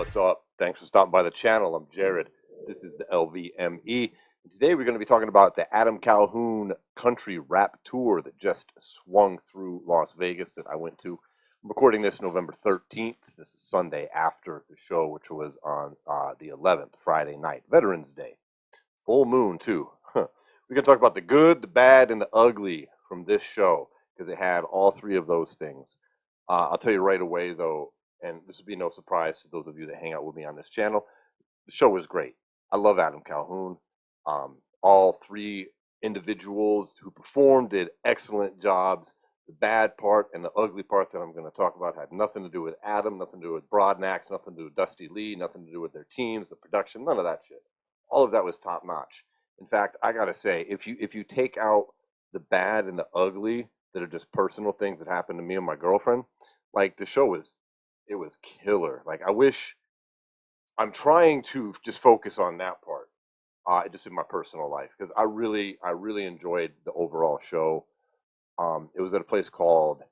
what's up? Thanks for stopping by the channel. I'm Jared. This is the LVME. And today we're going to be talking about the Adam Calhoun country rap tour that just swung through Las Vegas that I went to. I'm recording this November 13th. This is Sunday after the show, which was on the 11th, Friday night, Veterans Day. Full moon, too. We're going to talk about the good, the bad, and the ugly from this show because it had all three of those things. I'll tell you right away, though, and this will be no surprise to those of you that hang out with me on this channel, the show was great. I love Adam Calhoun. All three individuals who performed did excellent jobs. The bad part and the ugly part that I'm going to talk about had nothing to do with Adam, nothing to do with Broadnax, nothing to do with Dusty Leigh, nothing to do with their teams, the production, none of that shit. All of that was top notch. In fact, I gotta say, if you take out the bad and the ugly that are just personal things that happened to me and my girlfriend, like the show was killer. Like I'm trying to just focus on that part, just in my personal life, because I really enjoyed the overall show. It was at a place called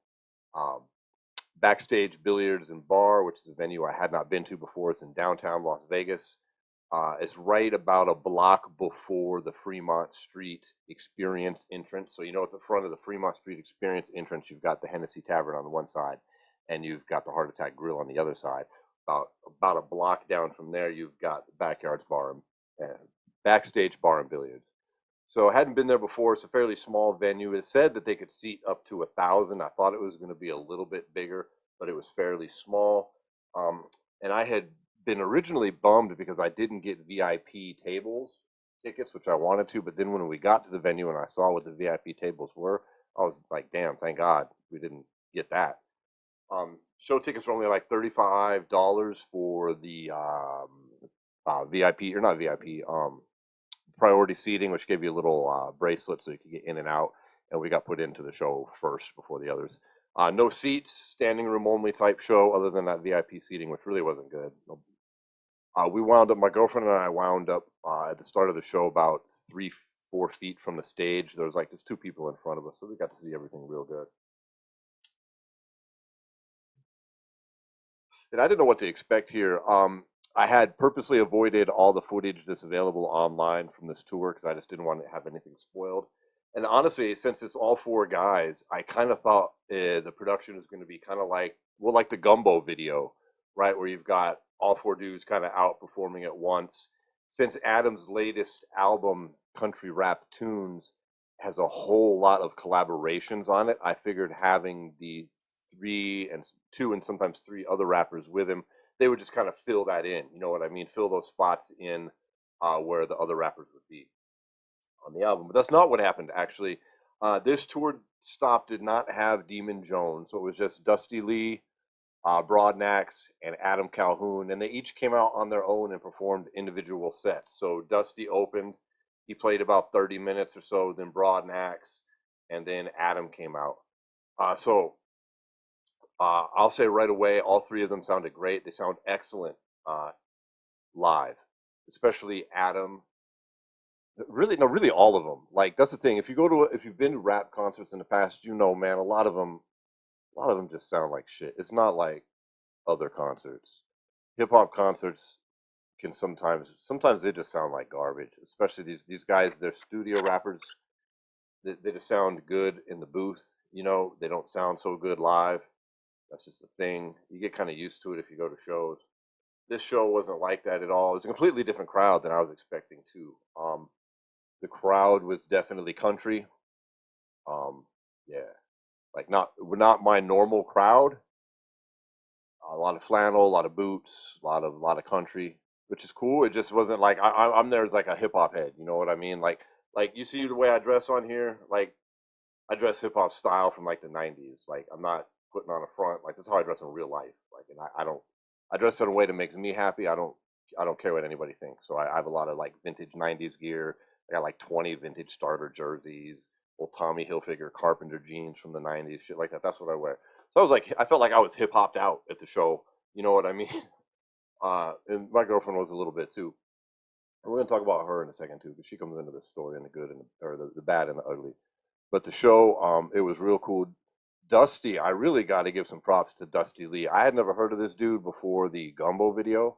Backstage Billiards and Bar, which is a venue I had not been to before. It's in downtown Las Vegas. It's right about a block before the Fremont Street Experience entrance. So, at the front of the Fremont Street Experience entrance, you've got the Hennessy Tavern on the one side, and you've got the Heart Attack Grill on the other side. About a block down from there, you've got the Backstage Bar and Billiards. So I hadn't been there before. It's a fairly small venue. It said that they could seat up to 1,000. I thought it was going to be a little bit bigger, but it was fairly small. And I had been originally bummed because I didn't get VIP tables tickets, which I wanted to. But then when we got to the venue and I saw what the VIP tables were, I was like, damn, thank God we didn't get that. Show tickets were only like $35 for the VIP, or not VIP, priority seating, which gave you a little bracelet so you could get in and out. And we got put into the show first before the others. No seats, standing room only type show, other than that VIP seating, which really wasn't good. My girlfriend and I wound up at the start of the show about 3-4 feet from the stage. There was like just two people in front of us, so we got to see everything real good. And I didn't know what to expect here. I had purposely avoided all the footage that's available online from this tour because I just didn't want to have anything spoiled. And honestly, since it's all four guys, I kind of thought the production was going to be kind of like the Gumbo video, right? Where you've got all four dudes kind of out performing at once. Since Adam's latest album, Country Rap Tunes, has a whole lot of collaborations on it, I figured having the two and sometimes three other rappers with him, they would just kind of fill that in. You know what I mean? Fill those spots in where the other rappers would be on the album. But that's not what happened, actually. This tour stop did not have Demon Jones, so it was just Dusty Leigh, Broadnax, and Adam Calhoun, and they each came out on their own and performed individual sets. So Dusty opened, he played about 30 minutes or so, then Broadnax, and then Adam came out. I'll say right away, all three of them sounded great. They sound excellent live, especially Adam. Really all of them. Like, that's the thing. If you've been to rap concerts in the past, man, a lot of them just sound like shit. It's not like other concerts. Hip hop concerts can sometimes they just sound like garbage. Especially these guys, they're studio rappers. They just sound good in the booth. They don't sound so good live. That's just the thing. You get kind of used to it if you go to shows. This show wasn't like that at all. It was a completely different crowd than I was expecting too. The crowd was definitely country. Yeah, like not my normal crowd. A lot of flannel, a lot of boots, a lot of country, which is cool. It just wasn't like I'm there as like a hip hop head. You know what I mean? Like you see the way I dress on here. Like I dress hip hop style from like the '90s. Like I'm not putting on a front. Like that's how I dress in real life. Like, and I dress in a way that makes me happy. I don't care what anybody thinks. So I have a lot of like vintage '90s gear. I got like 20 vintage starter jerseys, old Tommy Hilfiger Carpenter jeans from the '90s, shit like that. That's what I wear. So I felt like I was hip hopped out at the show. You know what I mean? And my girlfriend was a little bit too. And we're gonna talk about her in a second too, because she comes into this story in the good and the bad and the ugly. But the show, it was real cool. Dusty, I really got to give some props to Dusty Leigh. I had never heard of this dude before the Gumbo video.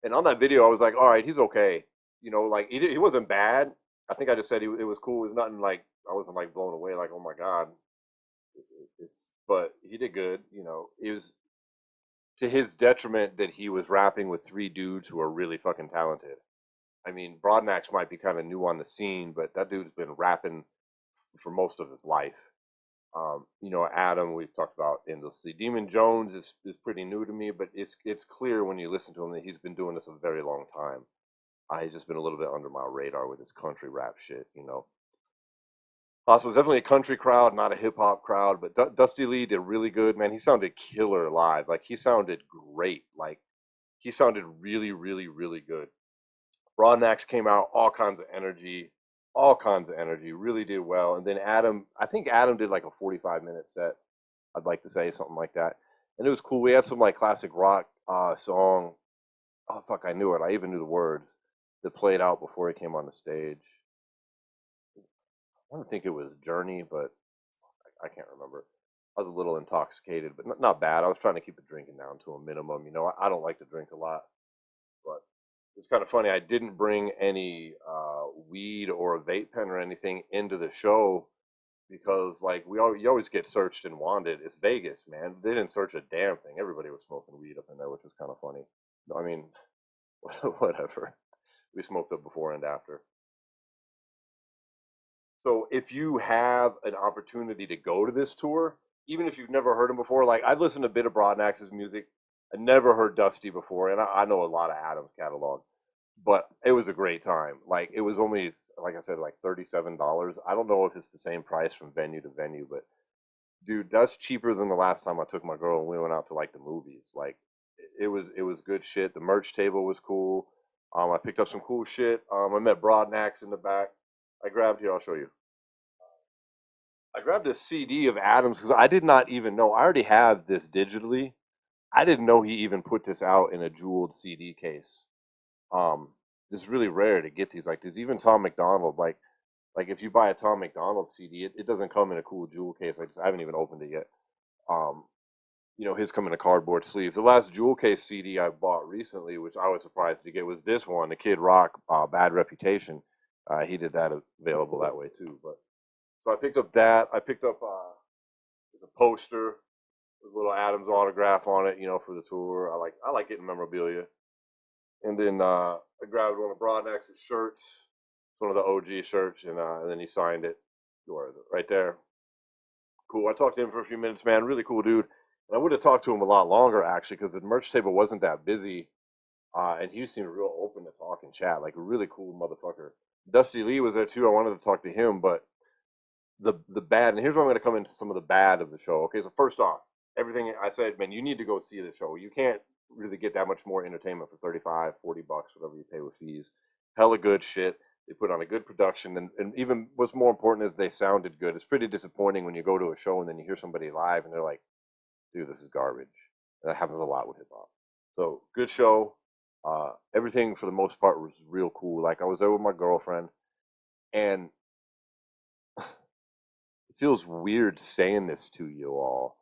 And on that video, I was like, all right, he's okay. You know, like he wasn't bad. I think I just said it was cool. It was nothing like I wasn't like blown away. Like, oh my god, but he did good. You know, it was to his detriment that he was rapping with three dudes who are really fucking talented. I mean, Broadnax might be kind of new on the scene, but that dude's been rapping for most of his life. You know, Adam, we've talked about endlessly. Demon Jones is pretty new to me, but it's clear when you listen to him that he's been doing this a very long time. He's just been a little bit under my radar with his country rap shit, you know. So it was definitely a country crowd, not a hip hop crowd. But Dusty Leigh did really good, man. He sounded killer live. Like he sounded great. Like he sounded really, really, really good. Broadnax came out, all kinds of energy. Really did well. And then Adam, I think Adam did like a 45-minute set. I'd like to say something like that. And it was cool. We had some like classic rock song. Oh fuck, I knew it. I even knew the words that played out before he came on the stage. I want to think it was Journey, but I can't remember. I was a little intoxicated, but not bad. I was trying to keep the drinking down to a minimum. You know, I don't like to drink a lot, but it's kind of funny. I didn't bring any weed or a vape pen or anything into the show because, like, you always get searched and wanted. It's Vegas, man. They didn't search a damn thing. Everybody was smoking weed up in there, which was kind of funny. I mean, whatever. We smoked up before and after. So if you have an opportunity to go to this tour, even if you've never heard him before, like I've listened to a bit of Broadnax's music. I never heard Dusty before, and I know a lot of Adam's catalog, but it was a great time. Like it was only, like I said, like $37. I don't know if it's the same price from venue to venue, but dude, that's cheaper than the last time I took my girl and we went out to like the movies. Like it was good shit. The merch table was cool. I picked up some cool shit. I met Broadnax in the back. I grabbed here. I'll show you. I grabbed this CD of Adams because I did not even know. I already have this digitally. I didn't know he even put this out in a jeweled CD case. This is really rare to get these. Like there's even Tom McDonald. Like if you buy a Tom McDonald CD, it doesn't come in a cool jewel case. I haven't even opened it yet. Um, you know, his come in a cardboard sleeve. The last jewel case CD I bought recently, which I was surprised to get, was this one, the Kid Rock, Bad Reputation. He did that available that way too. But so I picked up that. I picked up there's a poster with a little Adams autograph on it, you know, for the tour. I like getting memorabilia. And then I grabbed one of Broadnax's shirts, one of the OG shirts, and then he signed it. Where is it? Right there. Cool. I talked to him for a few minutes, man. Really cool dude. And I would have talked to him a lot longer actually, because the merch table wasn't that busy, and he seemed real open to talk and chat, like a really cool motherfucker. Dusty Leigh was there too. I wanted to talk to him, but the bad, and here's where I'm going to come into some of the bad of the show. Okay, so first off, everything I said, man, you need to go see the show. You can't really get that much more entertainment for 35, $40, whatever you pay with fees. Hella good shit. They put on a good production, and even what's more important is they sounded good. It's pretty disappointing when you go to a show and then you hear somebody live and they're like, dude, this is garbage. And that happens a lot with hip hop. So good show. Everything for the most part was real cool. Like I was there with my girlfriend, and it feels weird saying this to you all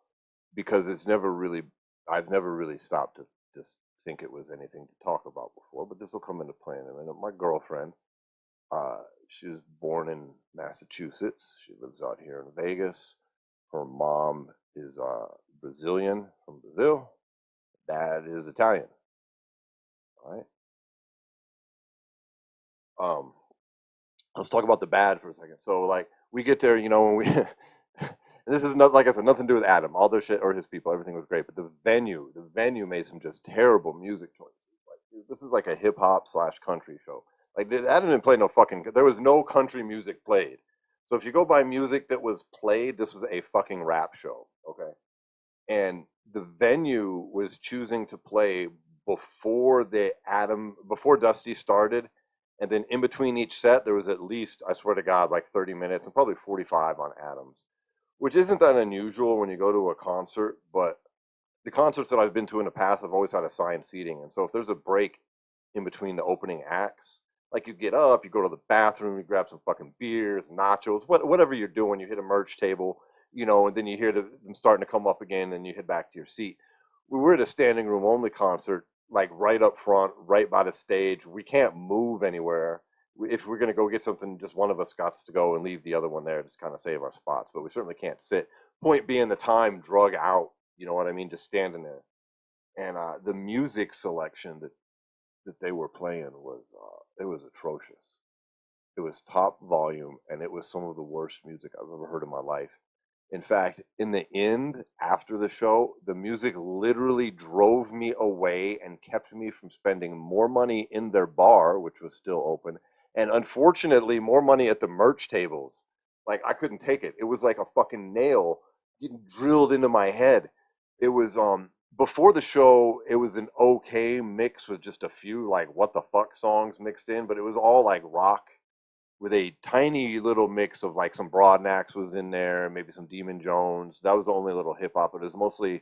because I've never really stopped to just think it was anything to talk about before, but this will come into play in a minute. My girlfriend, she was born in Massachusetts. She lives out here in Vegas. Her mom is Brazilian, from Brazil. Dad is Italian. All right. Let's talk about the bad for a second. So like we get there, you know, when we and this is not, like I said, nothing to do with Adam. All their shit or his people, everything was great. But the venue made some just terrible music choices. Like dude, this is like a hip hop / country show. Like Adam didn't play no fucking. There was no country music played. So if you go by music that was played, this was a fucking rap show. Okay, and the venue was choosing to play before Dusty started, and then in between each set there was at least, I swear to God, like 30 minutes and probably 45 on Adams, which isn't that unusual when you go to a concert. But the concerts that I've been to in the past have always had assigned seating, and so if there's a break in between the opening acts, like you get up, you go to the bathroom, you grab some fucking beers, nachos, whatever you're doing, you hit a merch table, you know, and then you hear them starting to come up again, and you head back to your seat. We were at a standing room only concert, like right up front, right by the stage. We can't move anywhere. If we're gonna go get something, just one of us got to go and leave the other one there, just kind of save our spots. But we certainly can't sit. Point being, the time drug out. You know what I mean? Just standing there. And the music selection that they were playing was it was atrocious. It was top volume, and it was some of the worst music I've ever heard in my life. In fact, in the end, after the show, the music literally drove me away and kept me from spending more money in their bar, which was still open, and unfortunately, more money at the merch tables. Like, I couldn't take it. It was like a fucking nail getting drilled into my head. It was before the show, it was an okay mix with just a few like what the fuck songs mixed in, but it was all like rock with a tiny little mix of like some Broadnax was in there, maybe some Demon Jones. That was the only little hip hop, but it was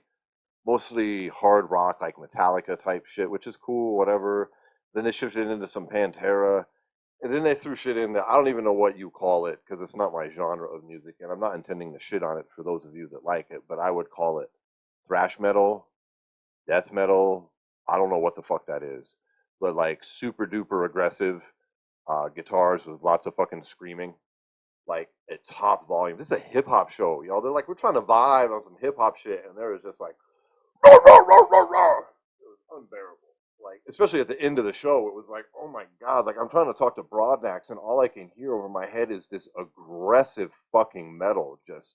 mostly hard rock, like Metallica type shit, which is cool, whatever. Then they shifted into some Pantera, and then they threw shit in that I don't even know what you call it because it's not my genre of music, and I'm not intending to shit on it for those of you that like it, but I would call it thrash metal, death metal. I don't know what the fuck that is, but like super duper aggressive. Guitars with lots of fucking screaming, like at top volume. This is a hip hop show, y'all. They're like, we're trying to vibe on some hip hop shit, and there was just like, rah, rah, rah, rah, rah. It was unbearable. Like, especially at the end of the show, it was like, oh my god, like I'm trying to talk to Broadnax, and all I can hear over my head is this aggressive fucking metal just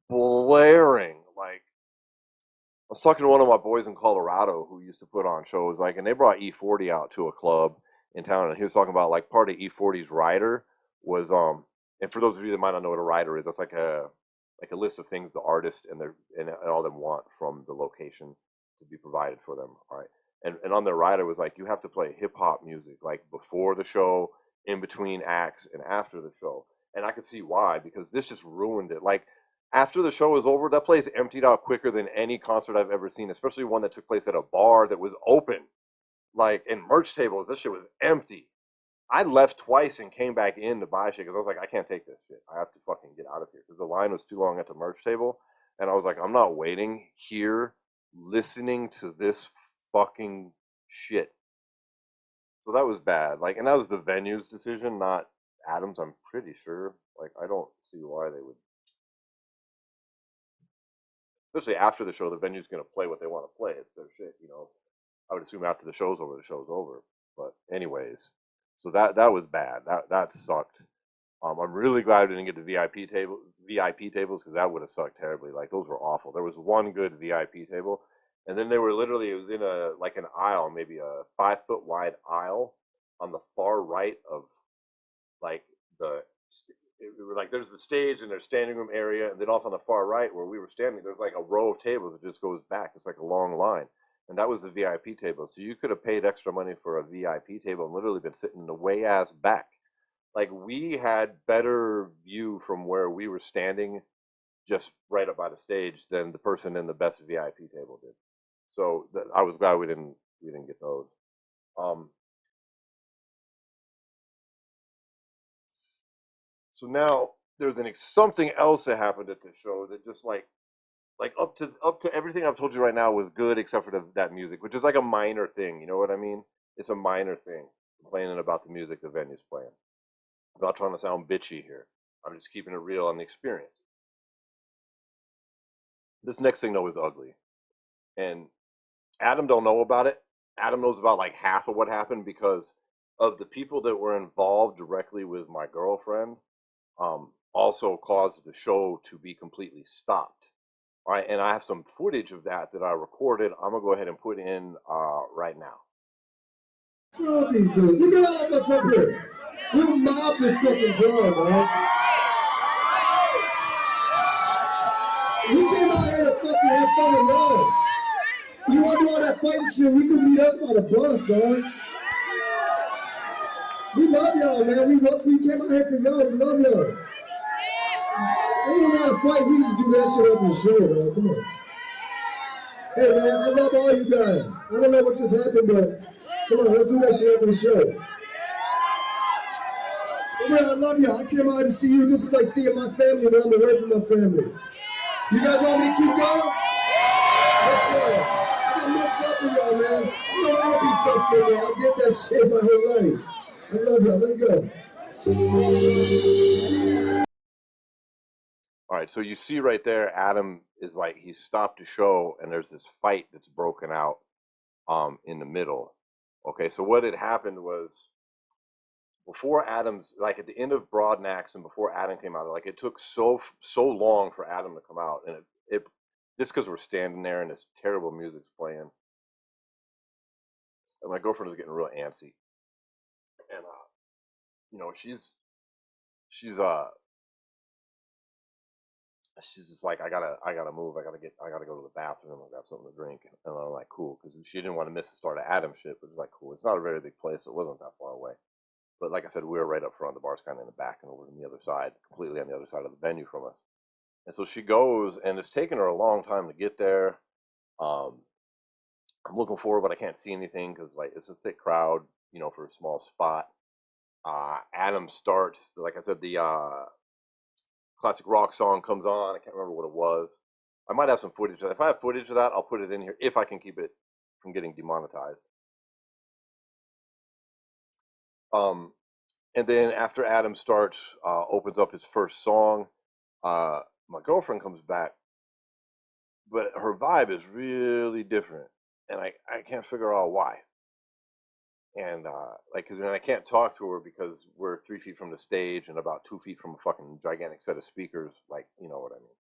blaring. Like, I was talking to one of my boys in Colorado who used to put on shows, like, and they brought E40 out to a club in town, and he was talking about like part of E40's rider was and for those of you that might not know what a rider is, that's like a list of things the artist and all them want from the location to be provided for them. All right. And on their rider was like, you have to play hip hop music like before the show, in between acts, and after the show. And I could see why, because this just ruined it. Like, after the show was over, that place emptied out quicker than any concert I've ever seen, especially one that took place at a bar that was open. Like, in merch tables, this shit was empty. I left twice and came back in to buy shit because I was like, I can't take this shit. I have to fucking get out of here because the line was too long at the merch table. And I was like, I'm not waiting here listening to this fucking shit. So that was bad. Like, and that was the venue's decision, not Adam's, I'm pretty sure. Like, I don't see why they would. Especially after the show, the venue's going to play what they want to play. It's their shit, you know. I would assume after the show's over, the show's over. But anyways, so that was bad. That sucked. I'm really glad we didn't get the VIP tables because that would have sucked terribly. Like, those were awful. There was one good VIP table, and then they were literally, it was in an aisle, maybe a 5-foot wide aisle on the far right of like there's the stage and there's standing room area, and then off on the far right where we were standing, there's like a row of tables that just goes back. It's like a long line. And that was the VIP table. So you could have paid extra money for a VIP table and literally been sitting in the way ass back. Like, we had better view from where we were standing just right up by the stage than the person in the best VIP table did. So I was glad we didn't get those. So now there's something else that happened at the show that just like up to everything I've told you right now was good except for that music, which is like a minor thing. You know what I mean? It's a minor thing. Complaining about the music the venue's playing. I'm not trying to sound bitchy here. I'm just keeping it real on the experience. This next thing though is ugly, and Adam don't know about it. Adam knows about like half of what happened because of the people that were involved directly with my girlfriend. Also caused the show to be completely stopped. All right, and I have some footage of that I recorded. I'm gonna go ahead and put in right now. Look at all of us up here. We mobbed this fucking club, man. We came out here to fucking have fun and love. You want to do all that fighting shit? We could meet up by the bus, guys. We love y'all, man. We came out here for y'all. We love y'all. Ain't no matter fight. We just do that shit on the show, man. Come on. Hey, man, I love all you guys. I don't know what just happened, but come on, let's do that shit on the show. Hey, man, I love y'all. I came out to see you. This is like seeing my family when I'm away from my family. You guys want me to keep going? Let's go. I got much love for y'all, man. You know, I'll be tough for y'all. I did that shit my whole life. I love y'all. Let's go. All right, so you see right there, Adam is like, he stopped the show and there's this fight that's broken out in the middle. Okay, so what had happened was, before Adam's, like at the end of Broadnax and before Adam came out, like it took so long for Adam to come out, and it just because we're standing there and this terrible music's playing, and my girlfriend was getting real antsy, and you know, she's just like, I gotta move, I gotta go to the bathroom and grab something to drink, and I'm like, cool, because she didn't want to miss the start of Adam shit, but it was like, cool, it's not a very big place, so it wasn't that far away. But like I said, we were right up front. The bar's kind of in the back and over on the other side, completely on the other side of the venue from us. And so she goes, and it's taken her a long time to get there. I'm looking forward, but I can't see anything because like it's a thick crowd, you know, for a small spot. Adam starts, like I said, the classic rock song comes on. I can't remember what it was. I might have some footage of that. If I have footage of that, I'll put it in here if I can keep it from getting demonetized. And then after Adam starts, opens up his first song, my girlfriend comes back, but her vibe is really different, and I can't figure out why. And like, cause I can't talk to her because we're 3 feet from the stage and about 2 feet from a fucking gigantic set of speakers. Like, you know what I mean?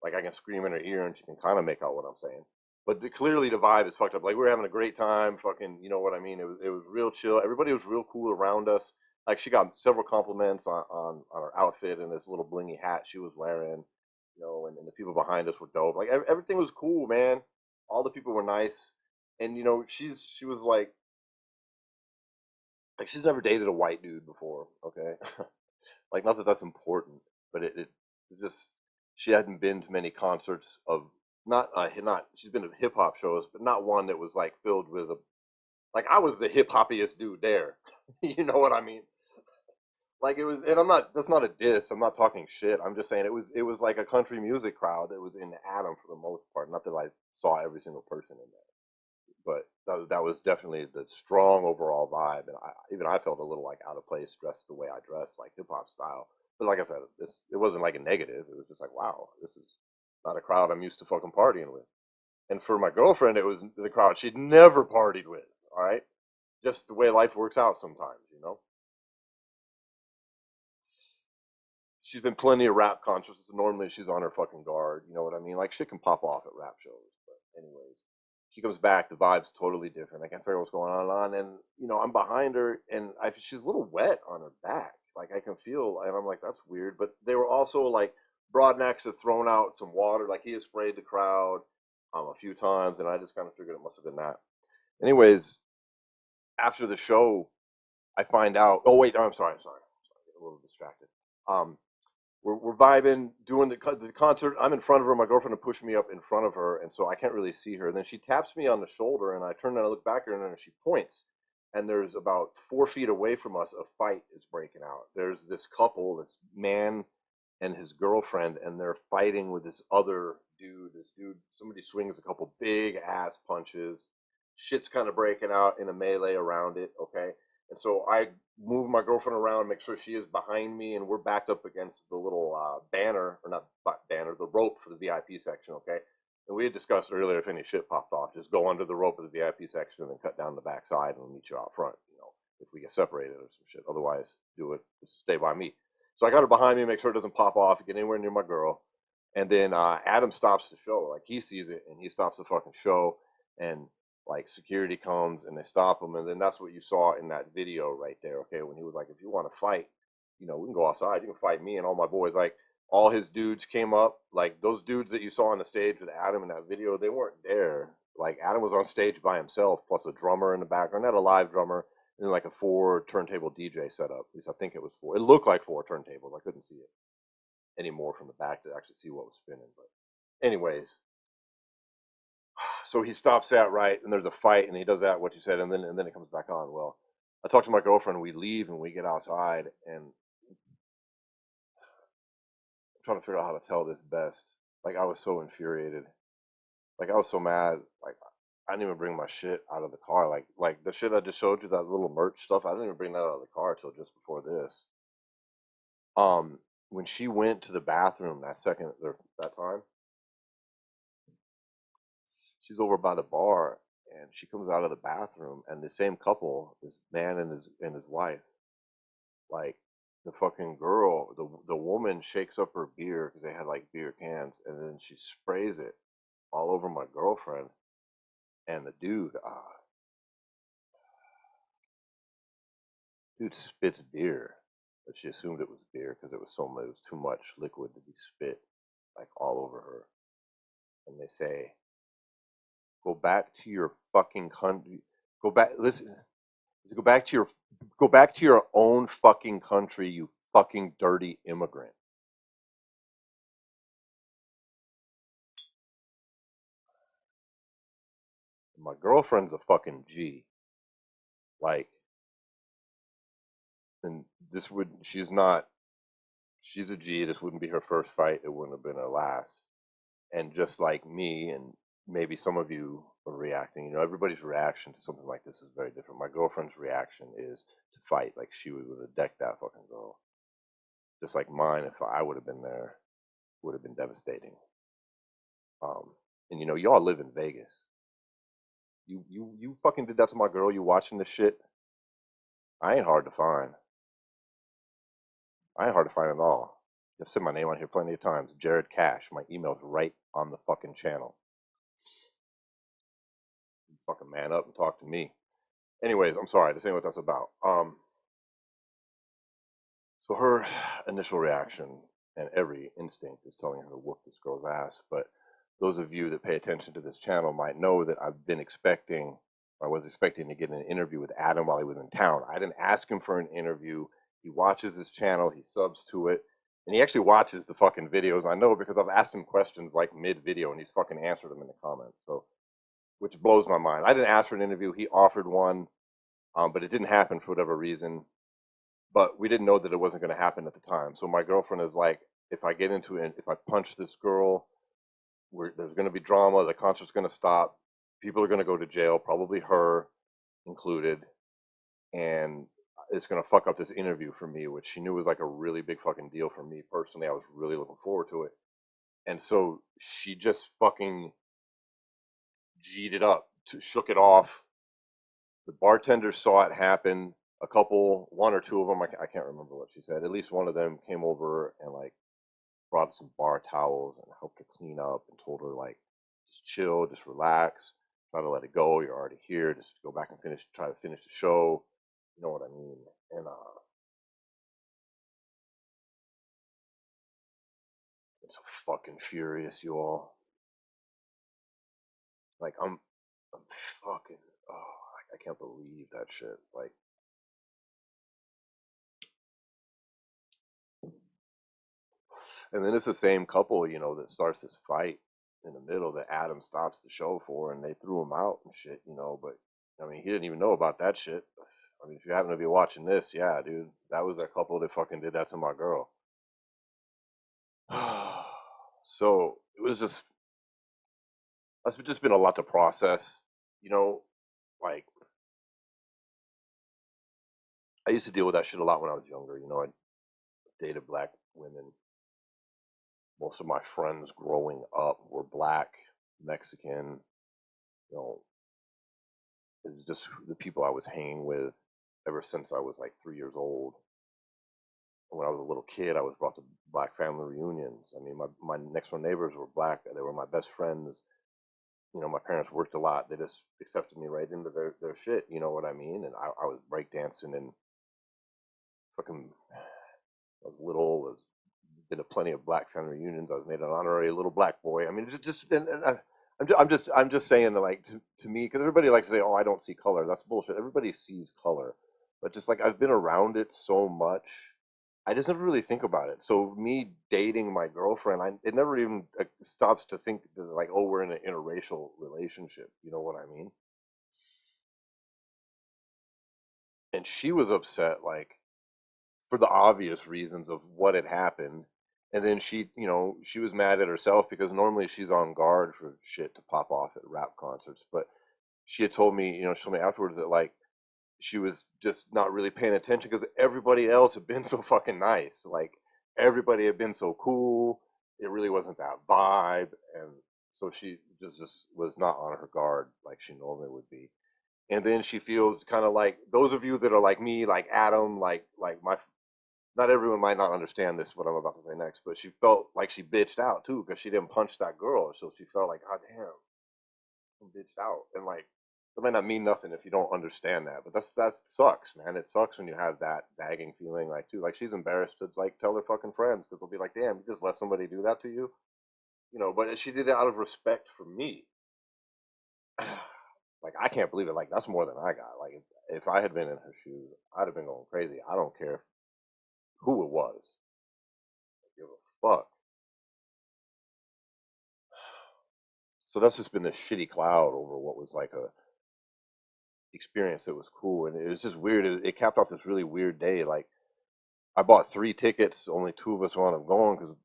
Like, I can scream in her ear and she can kind of make out what I'm saying. But clearly the vibe is fucked up. Like, we were having a great time, fucking, you know what I mean? It was real chill. Everybody was real cool around us. Like, she got several compliments on her outfit and this little blingy hat she was wearing, you know, and the people behind us were dope. Like, everything was cool, man. All the people were nice. And, you know, she was like she's never dated a white dude before, okay? Like, not that that's important, but it just, she hadn't been to many concerts of, not she's been to hip hop shows, but not one that was like filled with like, I was the hip hoppiest dude there. You know what I mean? Like, it was, and that's not a diss. I'm not talking shit. I'm just saying it was like a country music crowd that was in Adam for the most part. Not that I saw every single person in there, but that was definitely the strong overall vibe, and I felt a little like out of place dressed the way I dress, like hip hop style. But like I said, it wasn't like a negative. It was just like, wow, this is not a crowd I'm used to fucking partying with. And for my girlfriend, it was the crowd she'd never partied with. All right, just the way life works out sometimes, you know. She's been plenty of rap concerts. Normally, she's on her fucking guard. You know what I mean? Like, shit can pop off at rap shows. But anyways, she comes back. The vibe's totally different. I can't figure out what's going on. And you know, I'm behind her, and she's a little wet on her back. Like, I can feel, and I'm like, that's weird. But they were also like, Broadnax had thrown out some water. Like, he had sprayed the crowd a few times, and I just kind of figured it must have been that. Anyways, after the show, I find out. Oh wait, I'm sorry. I'm a little distracted. We're vibing, doing the concert. I'm in front of her. My girlfriend had pushed me up in front of her, and so I can't really see her. And then she taps me on the shoulder, and I turn and I look back at her, and she points. And there's about 4 feet away from us, a fight is breaking out. There's this couple, this man and his girlfriend, and they're fighting with this other dude. This dude, somebody swings a couple big ass punches. Shit's kind of breaking out in a melee around it, okay? And so I move my girlfriend around, make sure she is behind me, and we're backed up against the little banner, or not banner, the rope for the VIP section, okay? And we had discussed earlier, if any shit popped off, just go under the rope of the VIP section and then cut down the back side, and we'll meet you out front, you know, if we get separated or some shit. Otherwise, do it, just stay by me. So I got her behind me, make sure it doesn't pop off, get anywhere near my girl. And then Adam stops the show. Like, he sees it, and he stops the fucking show, and like, security comes and they stop him, and then that's what you saw in that video right there, okay, when he was like, if you want to fight, you know, we can go outside, you can fight me and all my boys. Like, all his dudes came up, like those dudes that you saw on the stage with Adam in that video, they weren't there. Like, Adam was on stage by himself, plus a drummer in the background, not a live drummer, and then like a 4 turntable DJ setup. At least I think it was 4. It looked like 4 turntables. I couldn't see it anymore from the back to actually see what was spinning. But anyways, so he stops that, right, and there's a fight, and he does that, what you said, and then it comes back on. Well, I talk to my girlfriend, we leave, and we get outside, and I'm trying to figure out how to tell this best. Like, I was so infuriated. Like, I was so mad. Like, I didn't even bring my shit out of the car. Like the shit I just showed you, that little merch stuff. I didn't even bring that out of the car till just before this. When she went to the bathroom that time, she's over by the bar, and she comes out of the bathroom, and the same couple, this man and his wife, like the fucking girl, the woman shakes up her beer because they had like beer cans, and then she sprays it all over my girlfriend and the dude. Dude spits beer, but she assumed it was beer because it was too much liquid to be spit like all over her. And they say, "Go back to your fucking country. Go back. Listen. Go back to your own fucking country, you fucking dirty immigrant." My girlfriend's a fucking G. Like, and she's not, she's a G. This wouldn't be her first fight. It wouldn't have been her last. And just like me, and maybe some of you are reacting, everybody's reaction to something like this is very different. My girlfriend's reaction is to fight. Like, she would have decked that fucking girl. Just like mine, if I would have been there, would have been devastating. And y'all live in Vegas. You fucking did that to my girl. You watching this shit? I ain't hard to find. I ain't hard to find at all. I've said my name on here plenty of times. Jared Cash. My email's right on the fucking channel. You fucking man up and talk to me. Anyways, I'm sorry. This ain't what that's about. So her initial reaction and every instinct is telling her to whoop this girl's ass. But those of you that pay attention to this channel might know that I was expecting to get an interview with Adam while he was in town. I didn't ask him for an interview. He watches this channel, he subs to it, and he actually watches the fucking videos. I know because I've asked him questions like mid-video, and he's fucking answered them in the comments. So, which blows my mind. I didn't ask for an interview. He offered one, but it didn't happen for whatever reason. But we didn't know that it wasn't going to happen at the time. So my girlfriend is like, if I get into it, if I punch this girl, there's going to be drama. The concert's going to stop. People are going to go to jail, probably her included, and it's going to fuck up this interview for me, which she knew was like a really big fucking deal for me personally. I was really looking forward to it. And so she just fucking G'd it up, shook it off. The bartender saw it happen. One or two of them, I can't remember what she said. At least one of them came over and like brought some bar towels and helped her clean up and told her like, just chill, just relax, try to let it go. You're already here. Just go back and try to finish the show. You know what I mean? And I'm so fucking furious, you all. Like I'm fucking. Oh, I can't believe that shit. Like, and then it's the same couple, that starts this fight in the middle that Adam stops the show for, and they threw him out and shit, But I mean, he didn't even know about that shit. I mean, if you happen to be watching this, yeah, dude, that was that couple that fucking did that to my girl. So it was that's just been a lot to process, like I used to deal with that shit a lot when I was younger. I dated black women. Most of my friends growing up were black, Mexican. It was just the people I was hanging with ever since I was like 3 years old. When I was a little kid, I was brought to black family reunions. I mean, my next door neighbors were black. They were my best friends. My parents worked a lot. They just accepted me right into their shit. You know what I mean? And I was breakdancing and fucking. I was little. Been to plenty of black family reunions. I was made an honorary little black boy. I mean, I'm just saying that, like, to me, because everybody likes to say, "Oh, I don't see color." That's bullshit. Everybody sees color, but just like I've been around it so much, I just never really think about it. So me dating my girlfriend, it never even stops to think that, like, oh, we're in an interracial relationship. You know what I mean? And she was upset, like, for the obvious reasons of what had happened. And then she was mad at herself because normally she's on guard for shit to pop off at rap concerts. But she had told me, she told me afterwards that like she was just not really paying attention because everybody else had been so fucking nice. Like everybody had been so cool. It really wasn't that vibe, and so she just was not on her guard like she normally would be. And then she feels kind of like those of you that are like me, like Adam, like my. Not everyone might not understand this what I'm about to say next, but she felt like she bitched out too because she didn't punch that girl, so she felt like, God damn, I'm bitched out, and like that might not mean nothing if you don't understand that, but that sucks, man. It sucks when you have that nagging feeling, like too, like she's embarrassed to like tell her fucking friends because they'll be like, damn, you just let somebody do that to you, But she did it out of respect for me. Like I can't believe it. Like that's more than I got. Like if I had been in her shoes, I'd have been going crazy. I don't care who it was. I give a fuck. So that's just been this shitty cloud over what was like a experience that was cool, and it was just weird. It capped off this really weird day. Like I bought 3 tickets, only 2 of us wound up going because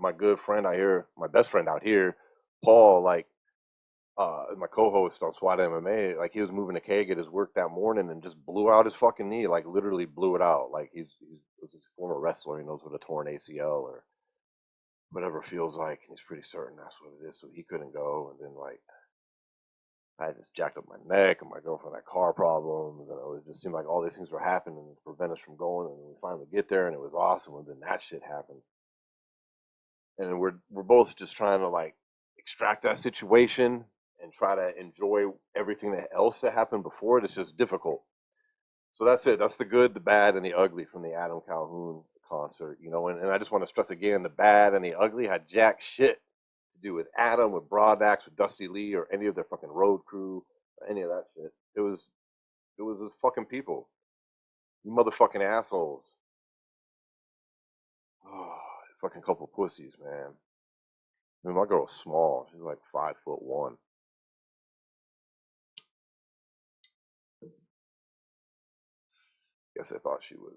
my good friend out here, my best friend out here, Paul, like my co-host on SWAT MMA, like he was moving a keg at his work that morning and just blew out his fucking knee, like literally blew it out. Like he's a former wrestler, he knows what a torn ACL or whatever feels like, and he's pretty certain that's what it is. So he couldn't go, and then like I just jacked up my neck, and my girlfriend had car problems, and it just seemed like all these things were happening to prevent us from going. And we finally get there, and it was awesome. And then that shit happened, and we're both just trying to like extract that situation and try to enjoy everything else that happened before it. It's just difficult. So that's it. That's the good, the bad, and the ugly from the Adam Calhoun concert. And I just want to stress again, the bad and the ugly had jack shit to do with Adam, with Broadnax, with Dusty Leigh, or any of their fucking road crew, or any of that shit. It was those fucking people. You motherfucking assholes. Oh, fucking couple pussies, man. I mean, my girl's small. She's like 5'1". Guess I thought she was.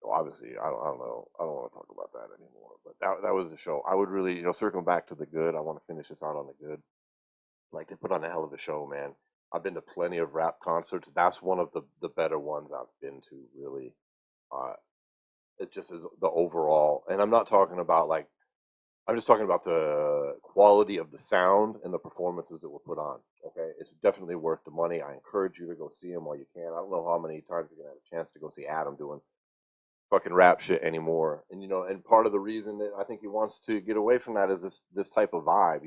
Well, obviously, I don't know. I don't want to talk about that anymore. But that was the show. I would really, circling back to the good. I want to finish this out on the good. Like they put on a hell of a show, man. I've been to plenty of rap concerts. That's one of the better ones I've been to. Really, uh, it just is the overall. And I'm not talking about like. I'm just talking about the quality of the sound and the performances that were put on. Okay, it's definitely worth the money. I encourage you to go see them while you can. I don't know how many times you're gonna have a chance to go see Adam doing fucking rap shit anymore. And and part of the reason that I think he wants to get away from that is this type of vibe.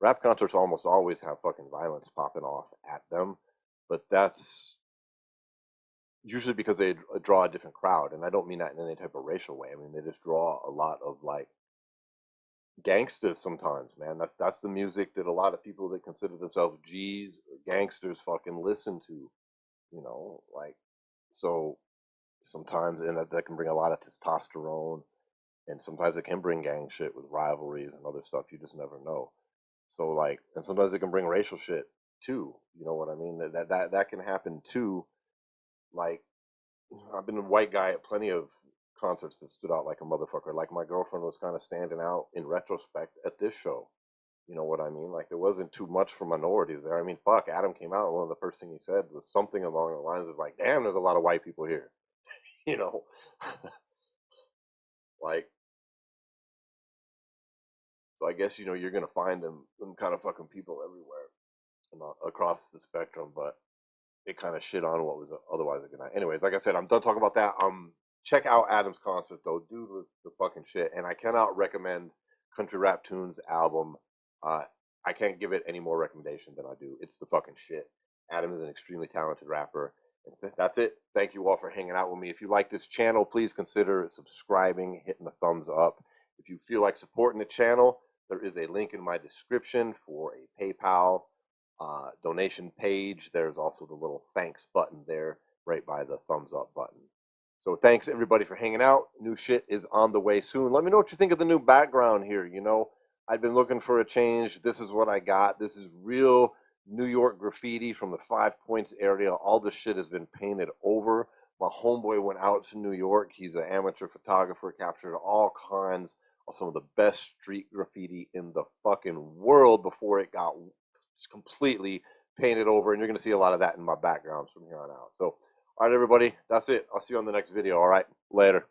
Rap concerts almost always have fucking violence popping off at them, but that's usually because they draw a different crowd. And I don't mean that in any type of racial way. I mean they just draw a lot of like gangsters sometimes, man. That's the music that a lot of people that consider themselves G's or gangsters fucking listen to, like so sometimes, and that can bring a lot of testosterone, and sometimes it can bring gang shit with rivalries and other stuff. You just never know. So like, and sometimes it can bring racial shit too. You know what I mean? That can happen too. Like, I've been a white guy at plenty of concerts that stood out like a motherfucker. Like my girlfriend was kind of standing out in retrospect at this show. You know what I mean? Like there wasn't too much for minorities there. I mean, fuck, Adam came out and one of the first things he said was something along the lines of like, "Damn, there's a lot of white people here." You know, like, so I guess you're gonna find them kind of fucking people everywhere and across the spectrum, but it kind of shit on what was otherwise a good night. Anyways, like I said, I'm done talking about that. Check out Adam's concert though, dude was the fucking shit, and I cannot recommend Country Rap Tunes album. Uh, I can't give it any more recommendation than I do. It's the fucking shit. Adam is an extremely talented rapper. And that's it. Thank you all for hanging out with me. If you like this channel, please consider subscribing, hitting the thumbs up. If you feel like supporting the channel, there is a link in my description for a PayPal donation page. There's also the little thanks button there right by the thumbs up button. So thanks everybody for hanging out. New shit is on the way soon. Let me know what you think of the new background here. I've been looking for a change. This is what I got. This is real New York graffiti from the 5 Points area. All this shit has been painted over. My homeboy went out to New York. He's an amateur photographer, captured all kinds of some of the best street graffiti in the fucking world before it got completely painted over, and you're going to see a lot of that in my backgrounds from here on out. So, all right, everybody, that's it. I'll see you on the next video. All right, later.